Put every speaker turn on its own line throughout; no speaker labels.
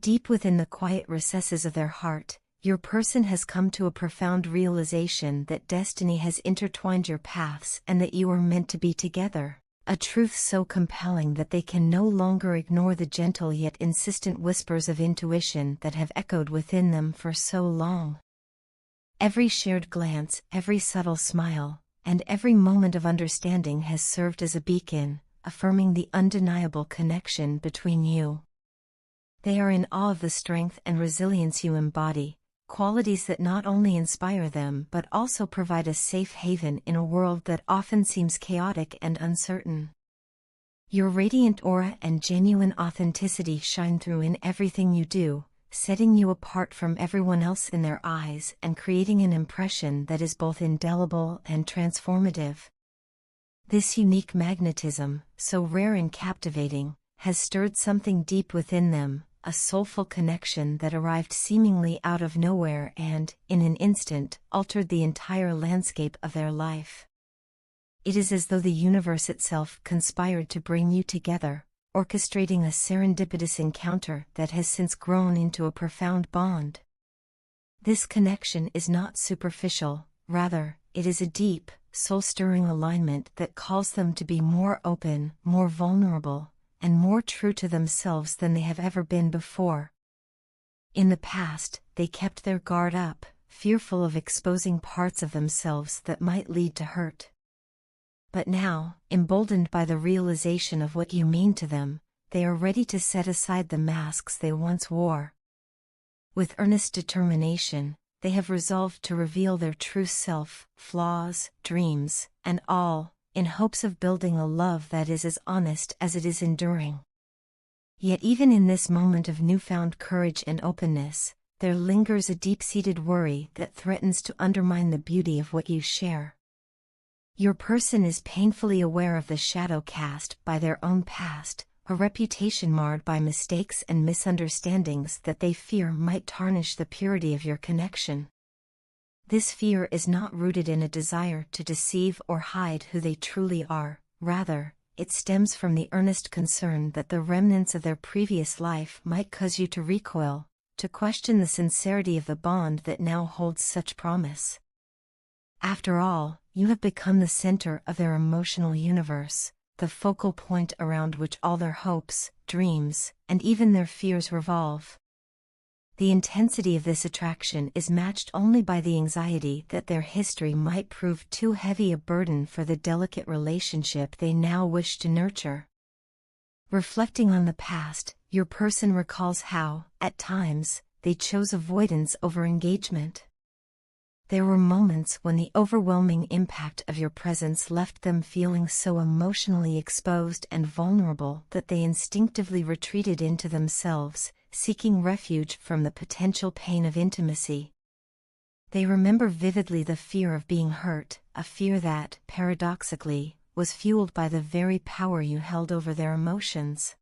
Deep within the quiet recesses of their heart, your person has come to a profound realization that destiny has intertwined your paths and that you are meant to be together. A truth so compelling that they can no longer ignore the gentle yet insistent whispers of intuition that have echoed within them for so long. Every shared glance, every subtle smile, and every moment of understanding has served as a beacon, affirming the undeniable connection between you. They are in awe of the strength and resilience you embody, qualities that not only inspire them but also provide a safe haven in a world that often seems chaotic and uncertain. Your radiant aura and genuine authenticity shine through in everything you do, setting you apart from everyone else in their eyes and creating an impression that is both indelible and transformative. This unique magnetism, so rare and captivating, has stirred something deep within them, a soulful connection that arrived seemingly out of nowhere and, in an instant, altered the entire landscape of their life. It is as though the universe itself conspired to bring you together, orchestrating a serendipitous encounter that has since grown into a profound bond. This connection is not superficial, rather, it is a deep, soul-stirring alignment that calls them to be more open, more vulnerable, and more true to themselves than they have ever been before. In the past, they kept their guard up, fearful of exposing parts of themselves that might lead to hurt. But now, emboldened by the realization of what you mean to them, they are ready to set aside the masks they once wore. With earnest determination, they have resolved to reveal their true self, flaws, dreams, and all, in hopes of building a love that is as honest as it is enduring. Yet even in this moment of newfound courage and openness, there lingers a deep-seated worry that threatens to undermine the beauty of what you share. Your person is painfully aware of the shadow cast by their own past, a reputation marred by mistakes and misunderstandings that they fear might tarnish the purity of your connection. This fear is not rooted in a desire to deceive or hide who they truly are, rather, it stems from the earnest concern that the remnants of their previous life might cause you to recoil, to question the sincerity of the bond that now holds such promise. After all, you have become the center of their emotional universe, the focal point around which all their hopes, dreams, and even their fears revolve. The intensity of this attraction is matched only by the anxiety that their history might prove too heavy a burden for the delicate relationship they now wish to nurture. Reflecting on the past, your person recalls how, at times, they chose avoidance over engagement. There were moments when the overwhelming impact of your presence left them feeling so emotionally exposed and vulnerable that they instinctively retreated into themselves, seeking refuge from the potential pain of intimacy. They remember vividly the fear of being hurt, a fear that, paradoxically, was fueled by the very power you held over their emotions.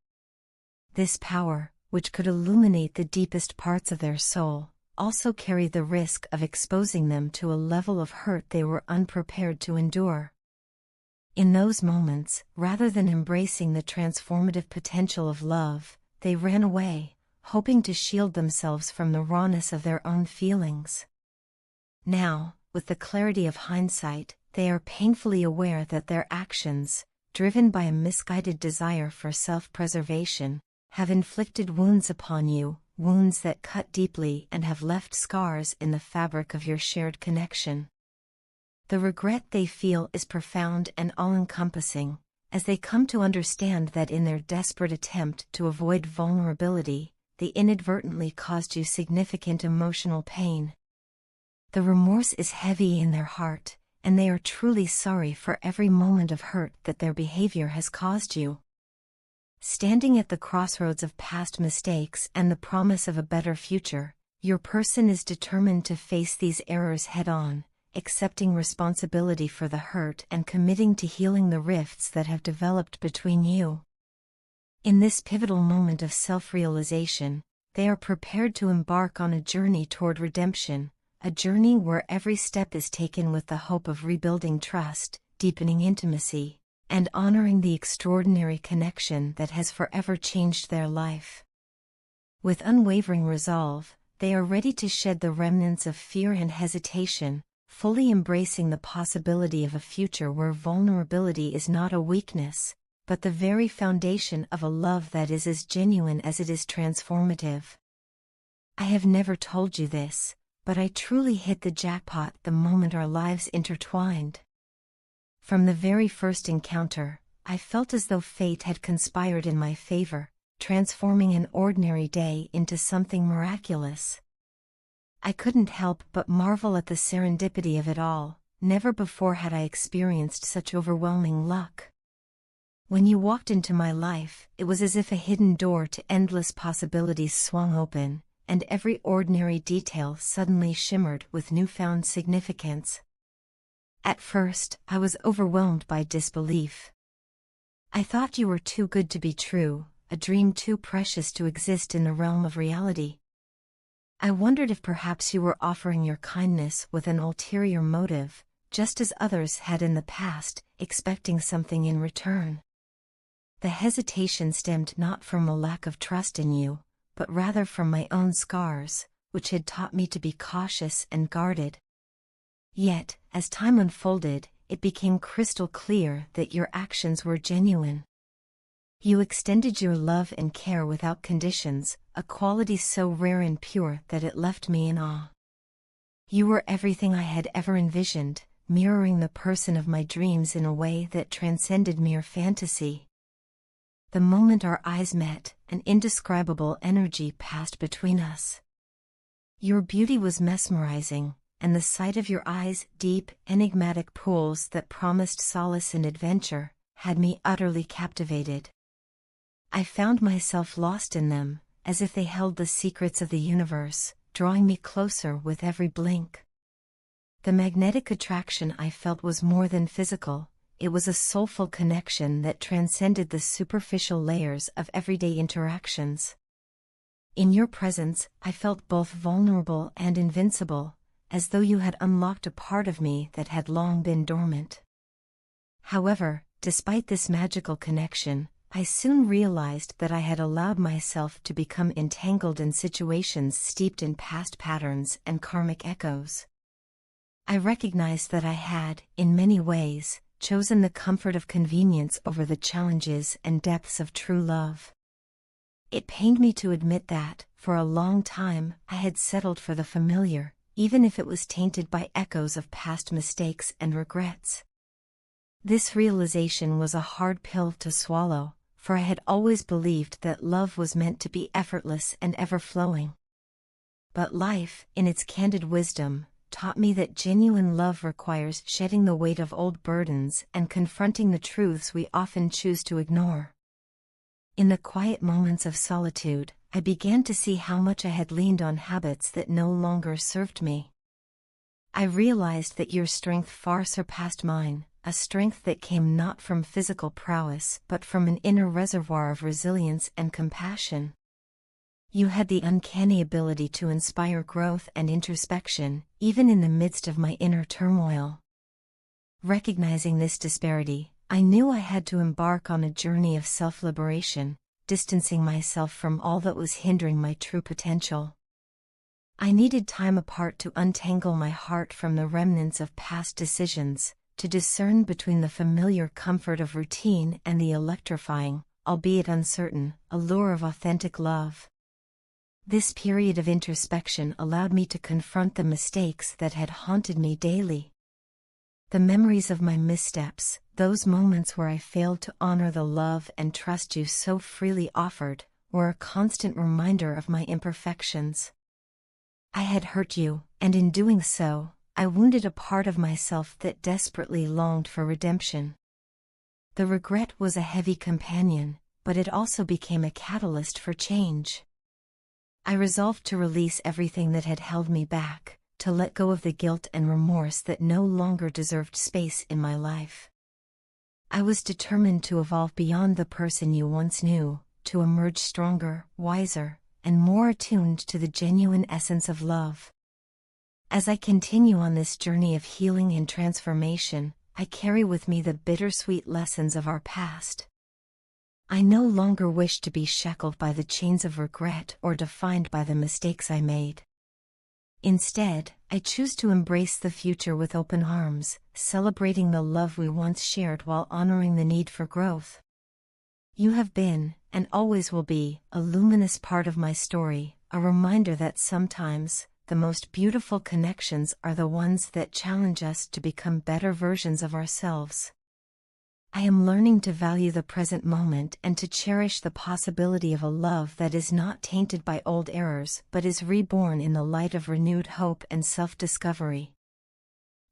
This power, which could illuminate the deepest parts of their soul, also carried the risk of exposing them to a level of hurt they were unprepared to endure. In those moments, rather than embracing the transformative potential of love, they ran away, hoping to shield themselves from the rawness of their own feelings. Now, with the clarity of hindsight, they are painfully aware that their actions, driven by a misguided desire for self-preservation, have inflicted wounds upon you, wounds that cut deeply and have left scars in the fabric of your shared connection. The regret they feel is profound and all-encompassing, as they come to understand that in their desperate attempt to avoid vulnerability, they inadvertently caused you significant emotional pain. The remorse is heavy in their heart, and they are truly sorry for every moment of hurt that their behavior has caused you. Standing at the crossroads of past mistakes and the promise of a better future, your person is determined to face these errors head-on, accepting responsibility for the hurt and committing to healing the rifts that have developed between you. In this pivotal moment of self-realization, they are prepared to embark on a journey toward redemption, a journey where every step is taken with the hope of rebuilding trust, deepening intimacy, and honoring the extraordinary connection that has forever changed their life. With unwavering resolve, they are ready to shed the remnants of fear and hesitation, fully embracing the possibility of a future where vulnerability is not a weakness, but the very foundation of a love that is as genuine as it is transformative. I have never told you this, but I truly hit the jackpot the moment our lives intertwined. From the very first encounter, I felt as though fate had conspired in my favor, transforming an ordinary day into something miraculous. I couldn't help but marvel at the serendipity of it all. Never before had I experienced such overwhelming luck. When you walked into my life, it was as if a hidden door to endless possibilities swung open, and every ordinary detail suddenly shimmered with newfound significance. At first, I was overwhelmed by disbelief. I thought you were too good to be true, a dream too precious to exist in the realm of reality. I wondered if perhaps you were offering your kindness with an ulterior motive, just as others had in the past, expecting something in return. The hesitation stemmed not from a lack of trust in you, but rather from my own scars, which had taught me to be cautious and guarded. Yet, as time unfolded, it became crystal clear that your actions were genuine. You extended your love and care without conditions, a quality so rare and pure that it left me in awe. You were everything I had ever envisioned, mirroring the person of my dreams in a way that transcended mere fantasy. The moment our eyes met, an indescribable energy passed between us. Your beauty was mesmerizing, and the sight of your eyes' deep, enigmatic pools that promised solace and adventure, had me utterly captivated. I found myself lost in them, as if they held the secrets of the universe, drawing me closer with every blink. The magnetic attraction I felt was more than physical. It was a soulful connection that transcended the superficial layers of everyday interactions. In your presence, I felt both vulnerable and invincible, as though you had unlocked a part of me that had long been dormant. However, despite this magical connection, I soon realized that I had allowed myself to become entangled in situations steeped in past patterns and karmic echoes. I recognized that I had, in many ways, chosen the comfort of convenience over the challenges and depths of true love. It pained me to admit that, for a long time, I had settled for the familiar, even if it was tainted by echoes of past mistakes and regrets. This realization was a hard pill to swallow, for I had always believed that love was meant to be effortless and ever-flowing. But life, in its candid wisdom, taught me that genuine love requires shedding the weight of old burdens and confronting the truths we often choose to ignore. In the quiet moments of solitude, I began to see how much I had leaned on habits that no longer served me. I realized that your strength far surpassed mine, a strength that came not from physical prowess but from an inner reservoir of resilience and compassion. You had the uncanny ability to inspire growth and introspection, even in the midst of my inner turmoil. Recognizing this disparity, I knew I had to embark on a journey of self-liberation, distancing myself from all that was hindering my true potential. I needed time apart to untangle my heart from the remnants of past decisions, to discern between the familiar comfort of routine and the electrifying, albeit uncertain, allure of authentic love. This period of introspection allowed me to confront the mistakes that had haunted me daily. The memories of my missteps, those moments where I failed to honor the love and trust you so freely offered, were a constant reminder of my imperfections. I had hurt you, and in doing so, I wounded a part of myself that desperately longed for redemption. The regret was a heavy companion, but it also became a catalyst for change. I resolved to release everything that had held me back, to let go of the guilt and remorse that no longer deserved space in my life. I was determined to evolve beyond the person you once knew, to emerge stronger, wiser, and more attuned to the genuine essence of love. As I continue on this journey of healing and transformation, I carry with me the bittersweet lessons of our past. I no longer wish to be shackled by the chains of regret or defined by the mistakes I made. Instead, I choose to embrace the future with open arms, celebrating the love we once shared while honoring the need for growth. You have been, and always will be, a luminous part of my story, a reminder that sometimes, the most beautiful connections are the ones that challenge us to become better versions of ourselves. I am learning to value the present moment and to cherish the possibility of a love that is not tainted by old errors but is reborn in the light of renewed hope and self-discovery.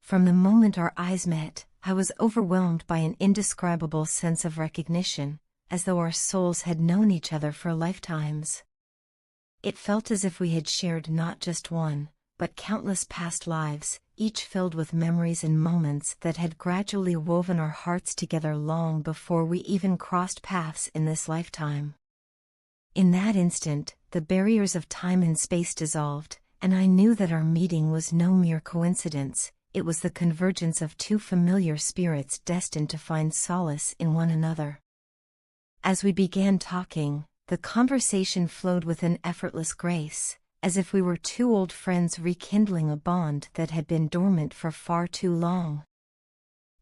From the moment our eyes met, I was overwhelmed by an indescribable sense of recognition, as though our souls had known each other for lifetimes. It felt as if we had shared not just one, but countless past lives, each filled with memories and moments that had gradually woven our hearts together long before we even crossed paths in this lifetime. In that instant, the barriers of time and space dissolved, and I knew that our meeting was no mere coincidence. It was the convergence of two familiar spirits destined to find solace in one another. As we began talking, the conversation flowed with an effortless grace, as if we were two old friends rekindling a bond that had been dormant for far too long.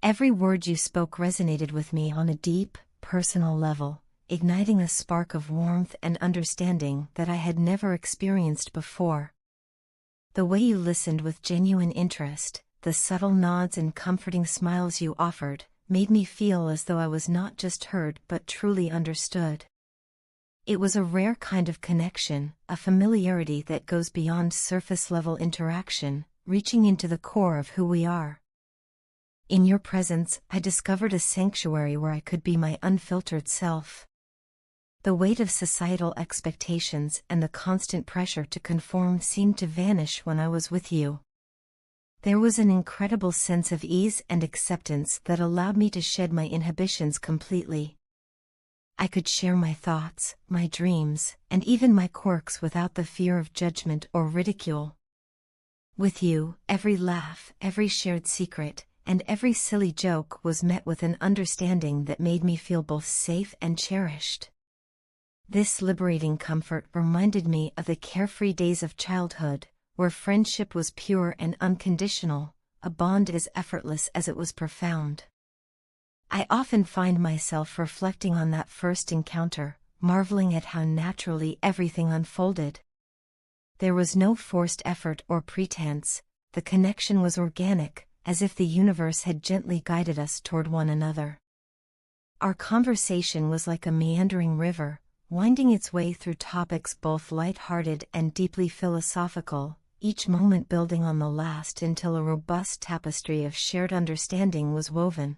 Every word you spoke resonated with me on a deep, personal level, igniting a spark of warmth and understanding that I had never experienced before. The way you listened with genuine interest, the subtle nods and comforting smiles you offered, made me feel as though I was not just heard but truly understood. It was a rare kind of connection, a familiarity that goes beyond surface-level interaction, reaching into the core of who we are. In your presence, I discovered a sanctuary where I could be my unfiltered self. The weight of societal expectations and the constant pressure to conform seemed to vanish when I was with you. There was an incredible sense of ease and acceptance that allowed me to shed my inhibitions completely. I could share my thoughts, my dreams, and even my quirks without the fear of judgment or ridicule. With you, every laugh, every shared secret, and every silly joke was met with an understanding that made me feel both safe and cherished. This liberating comfort reminded me of the carefree days of childhood, where friendship was pure and unconditional, a bond as effortless as it was profound. I often find myself reflecting on that first encounter, marveling at how naturally everything unfolded. There was no forced effort or pretense, the connection was organic, as if the universe had gently guided us toward one another. Our conversation was like a meandering river, winding its way through topics both light-hearted and deeply philosophical, each moment building on the last until a robust tapestry of shared understanding was woven.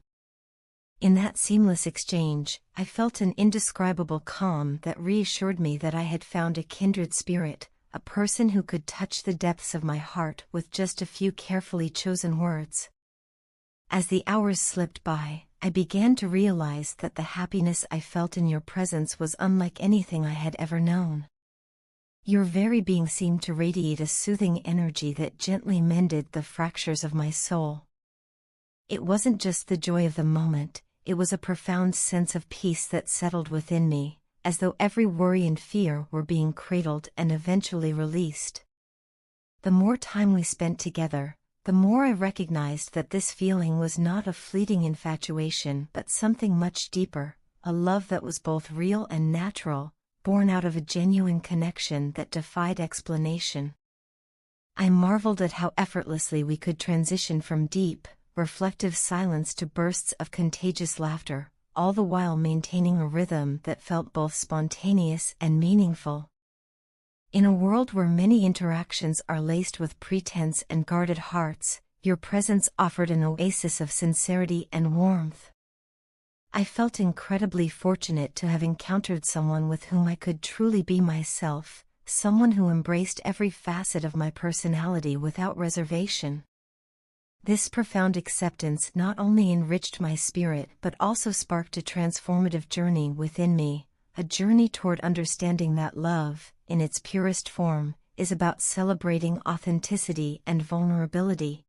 In that seamless exchange, I felt an indescribable calm that reassured me that I had found a kindred spirit, a person who could touch the depths of my heart with just a few carefully chosen words. As the hours slipped by, I began to realize that the happiness I felt in your presence was unlike anything I had ever known. Your very being seemed to radiate a soothing energy that gently mended the fractures of my soul. It wasn't just the joy of the moment, it was a profound sense of peace that settled within me, as though every worry and fear were being cradled and eventually released. The more time we spent together, the more I recognized that this feeling was not a fleeting infatuation but something much deeper, a love that was both real and natural, born out of a genuine connection that defied explanation. I marveled at how effortlessly we could transition from deep, reflective silence to bursts of contagious laughter, all the while maintaining a rhythm that felt both spontaneous and meaningful. In a world where many interactions are laced with pretense and guarded hearts, your presence offered an oasis of sincerity and warmth. I felt incredibly fortunate to have encountered someone with whom I could truly be myself, someone who embraced every facet of my personality without reservation. This profound acceptance not only enriched my spirit but also sparked a transformative journey within me, a journey toward understanding that love, in its purest form, is about celebrating authenticity and vulnerability.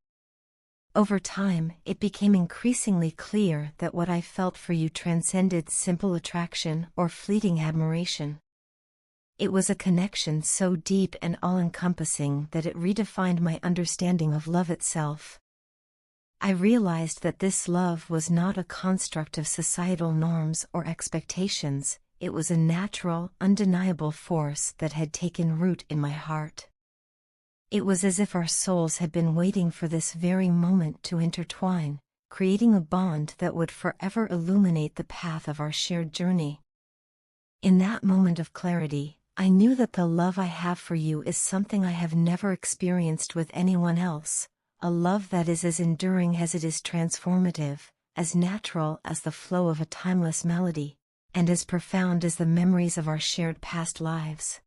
Over time, it became increasingly clear that what I felt for you transcended simple attraction or fleeting admiration. It was a connection so deep and all-encompassing that it redefined my understanding of love itself. I realized that this love was not a construct of societal norms or expectations. It was a natural, undeniable force that had taken root in my heart. It was as if our souls had been waiting for this very moment to intertwine, creating a bond that would forever illuminate the path of our shared journey. In that moment of clarity, I knew that the love I have for you is something I have never experienced with anyone else, a love that is as enduring as it is transformative, as natural as the flow of a timeless melody, and as profound as the memories of our shared past lives.